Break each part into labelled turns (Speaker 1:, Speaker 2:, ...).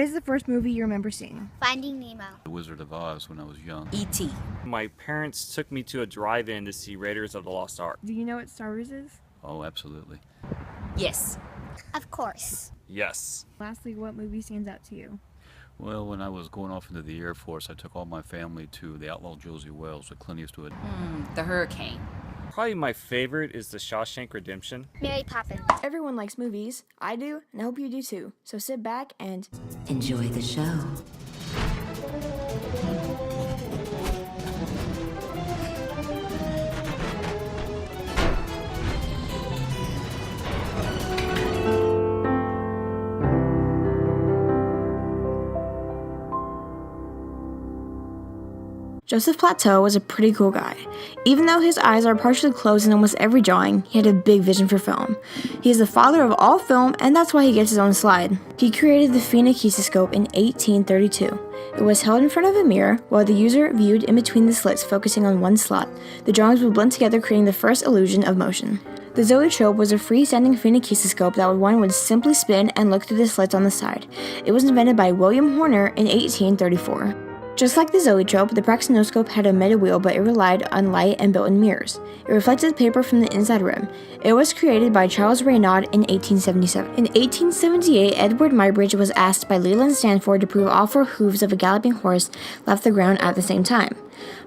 Speaker 1: is the first movie you remember seeing?
Speaker 2: Finding Nemo.
Speaker 3: The Wizard of Oz when I was young.
Speaker 4: E.T.
Speaker 5: My parents took me to a drive-in to see Raiders of the Lost Ark.
Speaker 1: Do you know what Star Wars is?
Speaker 3: Oh, absolutely.
Speaker 4: Yes.
Speaker 2: Of course.
Speaker 5: Yes.
Speaker 1: Lastly, what movie stands out to you?
Speaker 3: Well, when I was going off into the Air Force, I took all my family to The Outlaw Josie Wells with Clint Eastwood.
Speaker 4: The Hurricane.
Speaker 5: Probably my favorite is The Shawshank Redemption.
Speaker 2: Mary Poppins.
Speaker 1: Everyone likes movies. I do, and I hope you do too. So sit back and
Speaker 4: Enjoy the show.
Speaker 1: Joseph Plateau was a pretty cool guy. Even though his eyes are partially closed in almost every drawing, he had a big vision for film. He is the father of all film, and that's why he gets his own slide. He created the phenakisoscope in 1832. It was held in front of a mirror, while the user viewed in between the slits, focusing on one slot. The drawings would blend together, creating the first illusion of motion. The zoetrope was a freestanding phenakisoscope that one would simply spin and look through the slits on the side. It was invented by William Horner in 1834. Just like the zoetrope, the praxinoscope had a meta wheel, but it relied on light and built-in mirrors. It reflected paper from the inside rim. It was created by Charles Raynaud in 1877. In 1878, Edward Muybridge was asked by Leland Stanford to prove all four hooves of a galloping horse left the ground at the same time.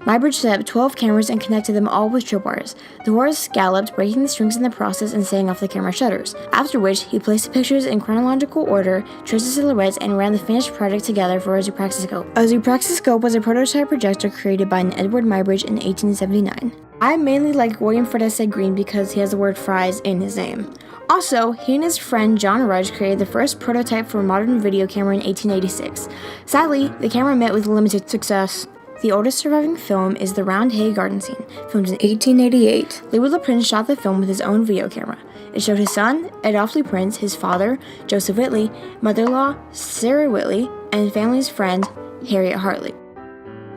Speaker 1: Muybridge set up 12 cameras and connected them all with tripwires. The horse galloped, breaking the strings in the process and setting off the camera shutters, after which he placed the pictures in chronological order, traced the silhouettes, and ran the finished product together for a zoopraxiscope. A zoopraxiscope was a prototype projector created by Edward Muybridge in 1879. I mainly like William Fredette Green because he has the word fries in his name. Also, he and his friend John Rudge created the first prototype for a modern video camera in 1886. Sadly, the camera met with limited success. The oldest surviving film is The Round Hay Garden Scene, filmed in 1888. Louis Le Prince shot the film with his own video camera. It showed his son, Adolphe Le Prince, his father, Joseph Whitley, mother-in-law, Sarah Whitley, and family's friend, Harriet Hartley.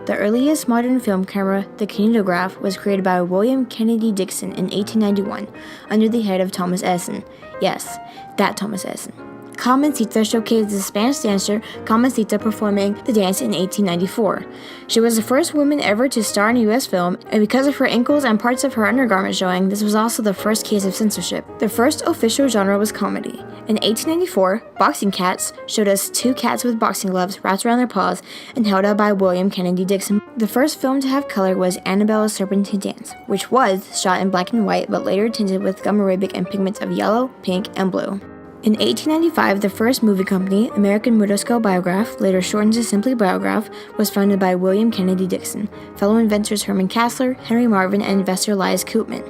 Speaker 1: The earliest modern film camera, the kinetograph, was created by William Kennedy Dixon in 1891, under the head of Thomas Edison. Yes, that Thomas Edison. Carmencita showcased the Spanish dancer Carmencita performing the dance in 1894. She was the first woman ever to star in a U.S. film, and because of her ankles and parts of her undergarment showing, this was also the first case of censorship. The first official genre was comedy. In 1894, Boxing Cats showed us two cats with boxing gloves wrapped around their paws and held up by William Kennedy Dixon. The first film to have color was Annabella's Serpentine Dance, which was shot in black and white but later tinted with gum arabic and pigments of yellow, pink, and blue. In 1895, the first movie company, American Rotoscale Biograph, later shortened to simply Biograph, was founded by William Kennedy Dixon, fellow inventors Herman Kassler, Henry Marvin, and investor Elias Koopman.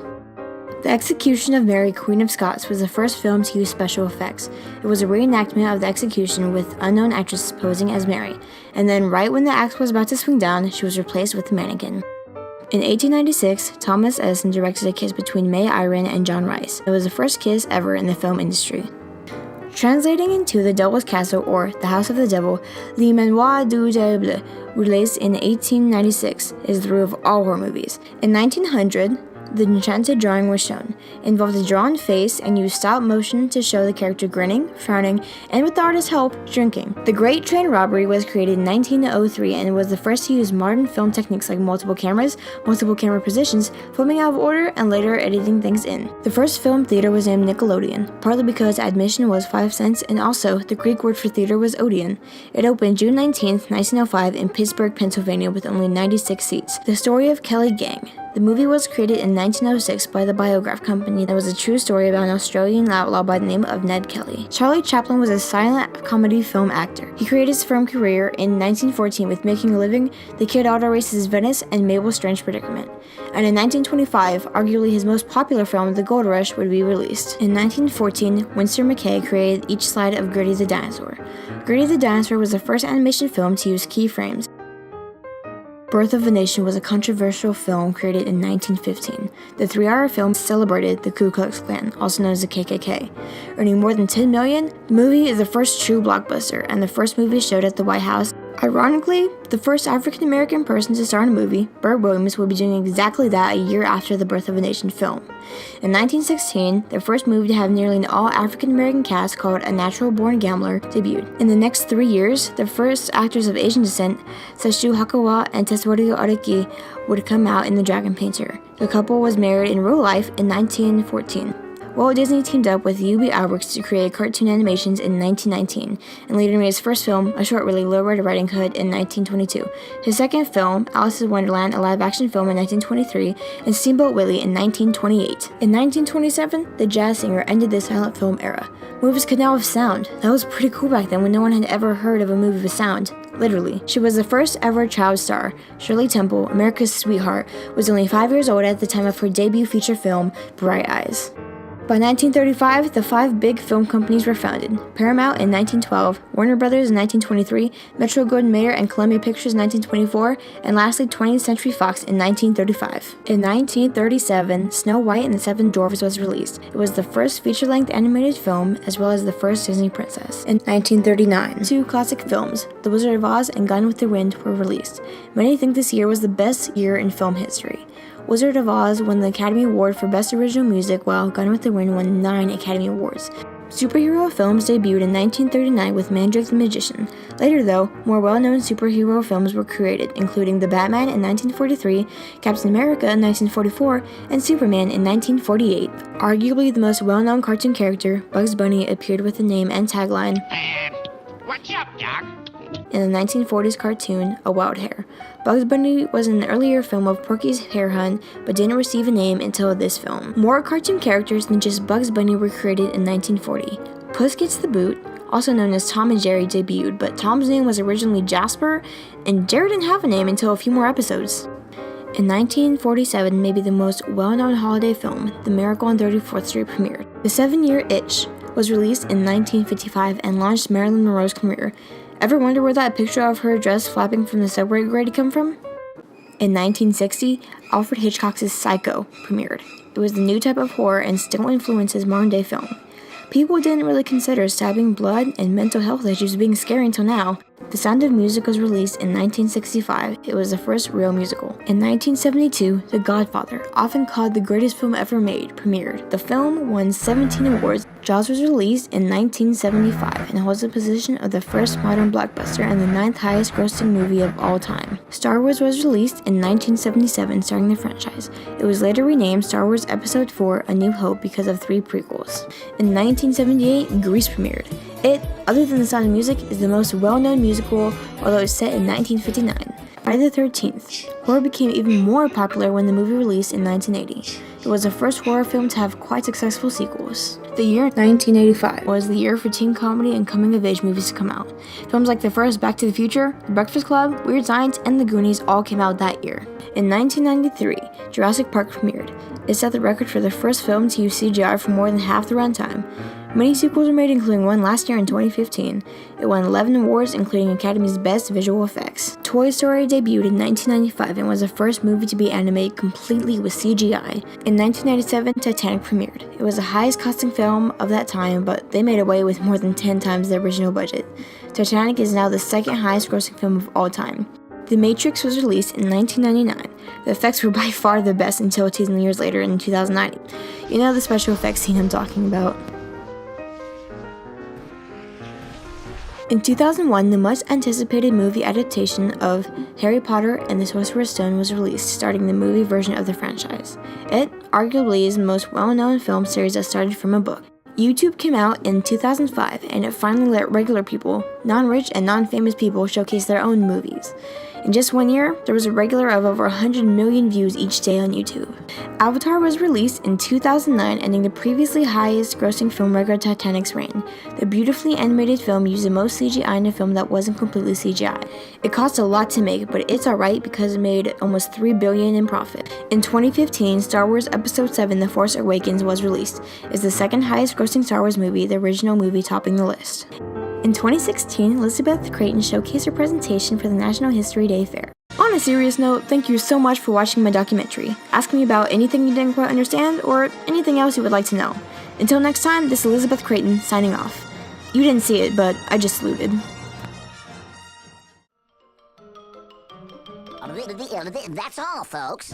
Speaker 1: The Execution of Mary, Queen of Scots was the first film to use special effects. It was a reenactment of the execution with unknown actress posing as Mary, and then right when the axe was about to swing down, she was replaced with a mannequin. In 1896, Thomas Edison directed a kiss between May Irene and John Rice. It was the first kiss ever in the film industry. Translating into The Devil's Castle or The House of the Devil, Le Manoir du Diable, released in 1896, is the root of all horror movies. In 1900, the enchanted drawing was shown. It involved a drawn face and used stop motion to show the character grinning, frowning, and with the artist's help, drinking. The Great Train Robbery was created in 1903 and was the first to use modern film techniques like multiple cameras, multiple camera positions, filming out of order, and later editing things in. The first film theater was named Nickelodeon, partly because admission was 5 cents and also the Greek word for theater was Odeon. It opened June 19, 1905 in Pittsburgh, Pennsylvania with only 96 seats. The Story of Kelly Gang. The movie was created in 1906 by the Biograph Company that was a true story about an Australian outlaw by the name of Ned Kelly. Charlie Chaplin was a silent comedy film actor. He created his film career in 1914 with Making a Living, The Kid Auto Races Venice, and Mabel's Strange Predicament. And in 1925, arguably his most popular film, The Gold Rush, would be released. In 1914, Winsor McKay created each slide of Gertie the Dinosaur. Gertie the Dinosaur was the first animation film to use keyframes. Birth of a Nation was a controversial film created in 1915. The 3-hour film celebrated the Ku Klux Klan, also known as the KKK. Earning more than $10 million, the movie is the first true blockbuster and the first movie showed at the White House. Ironically, the first African-American person to star in a movie, Burt Williams, would be doing exactly that a year after the Birth of a Nation film. In 1916, the first movie to have nearly an all-African-American cast called A Natural Born Gambler debuted. In the next 3 years, the first actors of Asian descent, Sessue Hakawa and Tetsuya Araki, would come out in The Dragon Painter. The couple was married in real life in 1914. Walt Disney teamed up with UB Iwerks to create cartoon animations in 1919, and later made his first film, a short really Little Red Riding Hood, in 1922. His second film, Alice in Wonderland, a live-action film in 1923, and Steamboat Willie in 1928. In 1927, the jazz singer ended the silent film era. Movies could now have sound. That was pretty cool back then when no one had ever heard of a movie with sound. Literally. She was the first ever child star. Shirley Temple, America's sweetheart, was only 5 years old at the time of her debut feature film, Bright Eyes. By 1935, the 5 big film companies were founded: Paramount in 1912, Warner Brothers in 1923, Metro-Goldwyn-Mayer and Columbia Pictures in 1924, and lastly 20th Century Fox in 1935. In 1937, Snow White and the Seven Dwarfs was released. It was the first feature-length animated film, as well as the first Disney princess. In 1939, 2 classic films, The Wizard of Oz and Gone with the Wind, were released. Many think this year was the best year in film history. Wizard of Oz won the Academy Award for Best Original Music, while Gone with the Wind won 9 Academy Awards. Superhero films debuted in 1939 with Mandrake the Magician. Later, though, more well-known superhero films were created, including The Batman in 1943, Captain America in 1944, and Superman in 1948. Arguably the most well-known cartoon character, Bugs Bunny, appeared with the name and tagline,
Speaker 6: What's up, Doc?
Speaker 1: in the 1940s cartoon, A Wild Hare. Bugs Bunny was in an earlier film of Porky's Hare Hunt, but didn't receive a name until this film. More cartoon characters than just Bugs Bunny were created in 1940. Puss Gets the Boot, also known as Tom and Jerry, debuted, but Tom's name was originally Jasper, and Jerry didn't have a name until a few more episodes. In 1947, maybe the most well-known holiday film, The Miracle on 34th Street, premiered. The 7-Year Itch was released in 1955 and launched Marilyn Monroe's career. Ever wonder where that picture of her dress flapping from the subway grade come from? In 1960, Alfred Hitchcock's Psycho premiered. It was the new type of horror and still influences modern-day film. People didn't really consider stabbing, blood, and mental health issues being scary until now. The Sound of Music was released in 1965. It was the first real musical. In 1972, The Godfather, often called the greatest film ever made, premiered. The film won 17 awards. Jaws was released in 1975 and holds the position of the first modern blockbuster and the 9th highest grossing movie of all time. Star Wars was released in 1977, starting the franchise. It was later renamed Star Wars Episode 4: A New Hope because of 3 prequels. In 1978, Grease premiered. It, other than The Sound of Music, is the most well-known musical, although it's set in 1959. Friday the 13th. Horror became even more popular when the movie released in 1980. It was the first horror film to have quite successful sequels. The year 1985 was the year for teen comedy and coming-of-age movies to come out. Films like the first Back to the Future, The Breakfast Club, Weird Science, and The Goonies all came out that year. In 1993, Jurassic Park premiered. It set the record for the first film to use CGI for more than half the runtime. Many sequels were made, including one last year in 2015. It won 11 awards, including Academy's Best Visual Effects. Toy Story debuted in 1995 and was the first movie to be animated completely with CGI. In 1997, Titanic premiered. It was the highest costing film of that time, but they made away with more than 10 times the original budget. Titanic is now the second highest grossing film of all time. The Matrix was released in 1999. The effects were by far the best until 10 years later in 2009. You know the special effects scene I'm talking about. In 2001, the much-anticipated movie adaptation of Harry Potter and the Sorcerer's Stone was released, starting the movie version of the franchise. It, arguably, is the most well-known film series that started from a book. YouTube came out in 2005, and it finally let regular people, non-rich and non-famous people, showcase their own movies. In just 1 year, there was a regular of over 100 million views each day on YouTube. Avatar was released in 2009, ending the previously highest grossing film record, Titanic's reign. The beautifully animated film used the most CGI in a film that wasn't completely CGI. It cost a lot to make, but it's alright because it made almost $3 billion in profit. In 2015, Star Wars Episode 7: The Force Awakens was released. It's the second highest grossing Star Wars movie, the original movie topping the list. In 2016, Elizabeth Creighton showcased her presentation for the National History Day Fair. On a serious note, thank you so much for watching my documentary. Ask me about anything you didn't quite understand or anything else you would like to know. Until next time, this is Elizabeth Creighton signing off. You didn't see it, but I just saluted.
Speaker 7: That's all, folks.